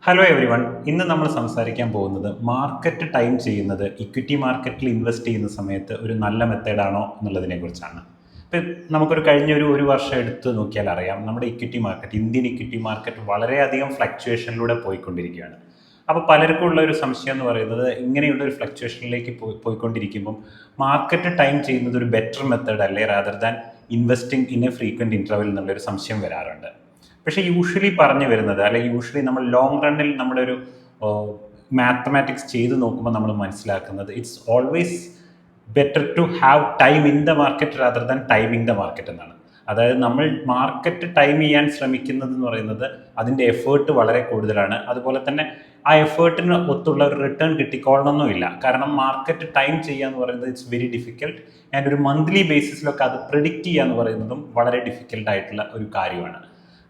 Hello every one. ഇന്ന് നമ്മൾ സംസാരിക്കാൻ പോകുന്നത് മാർക്കറ്റ് ടൈം ചെയ്യുന്നത് ഇക്വിറ്റി മാർക്കറ്റിൽ ഇൻവെസ്റ്റ് ചെയ്യുന്ന സമയത്ത് ഒരു നല്ല മെത്തേഡാണോ എന്നുള്ളതിനെ കുറിച്ചാണ്. ഇപ്പം നമുക്കൊരു കഴിഞ്ഞ ഒരു വർഷം എടുത്ത് നോക്കിയാൽ അറിയാം, നമ്മുടെ equity market, Indian equity market വളരെയധികം ഫ്ലക്ച്വേഷനിലൂടെ പോയിക്കൊണ്ടിരിക്കുകയാണ്. അപ്പോൾ പലർക്കും ഉള്ള ഒരു സംശയം എന്ന് പറയുന്നത്, ഇങ്ങനെയുള്ള ഒരു ഫ്ലക്ച്വേഷനിലേക്ക് പോയിക്കൊണ്ടിരിക്കുമ്പം മാർക്കറ്റ് ടൈം ചെയ്യുന്നത് ഒരു ബെറ്റർ മെത്തേഡ് അല്ലേ rather than investing in A frequent interval എന്നുള്ളൊരു സംശയം വരാറുണ്ട്. പക്ഷേ യൂഷ്വലി പറഞ്ഞു വരുന്നത്, അല്ലെങ്കിൽ യൂഷ്വലി നമ്മൾ ലോങ് റണ്ണിൽ നമ്മുടെ ഒരു മാത്തമാറ്റിക്സ് ചെയ്ത് നോക്കുമ്പോൾ നമ്മൾ മനസ്സിലാക്കുന്നത്, it's always better to have time in the market rather than timing the market എന്നാണ്. അതായത് നമ്മൾ മാർക്കറ്റ് ടൈം ചെയ്യാൻ ശ്രമിക്കുന്നത് എന്ന് പറയുന്നത് അതിൻ്റെ എഫേർട്ട് വളരെ കൂടുതലാണ്. അതുപോലെ തന്നെ ആ എഫേർട്ടിന് ഒത്തുള്ള ഒരു റിട്ടേൺ കിട്ടിക്കോളണമെന്നുമില്ല. കാരണം മാർക്കറ്റ് ടൈം ചെയ്യുക എന്ന് പറയുന്നത് ഇറ്റ്സ് വെരി ഡിഫിക്കൽട്ട്. ആൻഡ് ഒരു മന്ത്ലി ബേസിസിലൊക്കെ അത് പ്രിഡിക്റ്റ് ചെയ്യുക എന്ന് പറയുന്നതും വളരെ ഡിഫിക്കൽട്ടായിട്ടുള്ള ഒരു കാര്യമാണ്.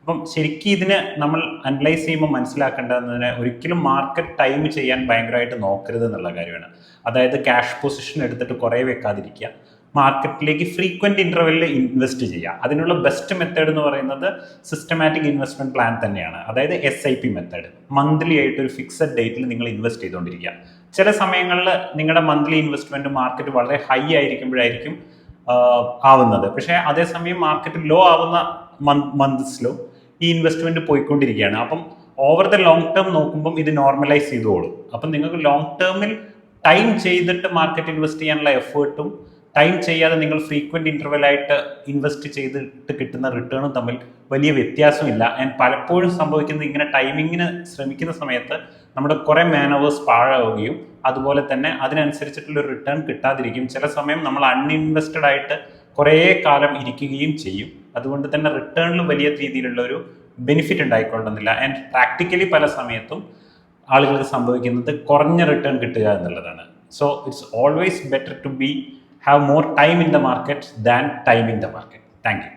അപ്പം ശരിക്കും ഇതിനെ നമ്മൾ അനലൈസ് ചെയ്യുമ്പോൾ മനസ്സിലാക്കേണ്ടതെന്ന്, ഒരിക്കലും മാർക്കറ്റ് ടൈം ചെയ്യാൻ ഭയങ്കരമായിട്ട് നോക്കരുത് എന്നുള്ള കാര്യമാണ്. അതായത് ക്യാഷ് പൊസിഷൻ എടുത്തിട്ട് കുറേ വെക്കാതിരിക്കുക, മാർക്കറ്റിലേക്ക് ഫ്രീക്വൻറ്റ് ഇൻ്റർവെല്ലിൽ ഇൻവെസ്റ്റ് ചെയ്യുക. അതിനുള്ള ബെസ്റ്റ് മെത്തേഡ് എന്ന് പറയുന്നത് സിസ്റ്റമാറ്റിക് ഇൻവെസ്റ്റ്മെൻറ്റ് പ്ലാൻ തന്നെയാണ്. അതായത് SIP മെത്തേഡ്. മന്ത്ലി ആയിട്ട് ഒരു ഫിക്സഡ് ഡേറ്റിൽ നിങ്ങൾ ഇൻവെസ്റ്റ് ചെയ്തുകൊണ്ടിരിക്കുക. ചില സമയങ്ങളിൽ നിങ്ങളുടെ മന്ത്ലി ഇൻവെസ്റ്റ്മെൻറ്റ് മാർക്കറ്റ് വളരെ ഹൈ ആയിരിക്കുമ്പോഴായിരിക്കും ആവുന്നത്. പക്ഷേ അതേസമയം മാർക്കറ്റ് ലോ ആവുന്ന മന്ത്സിലും ഈ ഇൻവെസ്റ്റ്മെന്റ് പോയിക്കൊണ്ടിരിക്കുകയാണ്. അപ്പം ഓവർ ദ ലോങ് ടേം നോക്കുമ്പം ഇത് നോർമലൈസ് ചെയ്തോളും. അപ്പം നിങ്ങൾക്ക് ലോങ് ടേമിൽ ടൈം ചെയ്തിട്ട് മാർക്കറ്റ് ഇൻവെസ്റ്റ് ചെയ്യാനുള്ള എഫേർട്ടും ടൈം ചെയ്യാതെ നിങ്ങൾ ഫ്രീക്വൻറ്റ് ഇൻ്റർവെലായിട്ട് ഇൻവെസ്റ്റ് ചെയ്തിട്ട് കിട്ടുന്ന റിട്ടേണും തമ്മിൽ വലിയ വ്യത്യാസമില്ല. ആൻഡ് പലപ്പോഴും സംഭവിക്കുന്നത്, ഇങ്ങനെ ടൈമിങ്ങിന് ശ്രമിക്കുന്ന സമയത്ത് നമ്മുടെ കുറേ മാനവേഴ്സ് പാഴാവുകയും അതുപോലെ തന്നെ അതിനനുസരിച്ചിട്ടുള്ള റിട്ടേൺ കിട്ടാതിരിക്കും. ചില സമയം നമ്മൾ അൺഇൻവെസ്റ്റഡ് ആയിട്ട് കുറേ കാലം ഇരിക്കുകയും ചെയ്യും. അതുകൊണ്ട് തന്നെ റിട്ടേണിൽ വലിയ രീതിയിലുള്ള ഒരു ബെനിഫിറ്റ് ഉണ്ടായിക്കൊള്ളുന്നില്ല. ആൻഡ് പ്രാക്ടിക്കലി പല സമയത്തും ആളുകൾക്ക് സംഭവിക്കുന്നത് കുറഞ്ഞ റിട്ടേൺ കിട്ടുക എന്നുള്ളതാണ്. So it's always better to have more time in the market than time in the market. Thank you.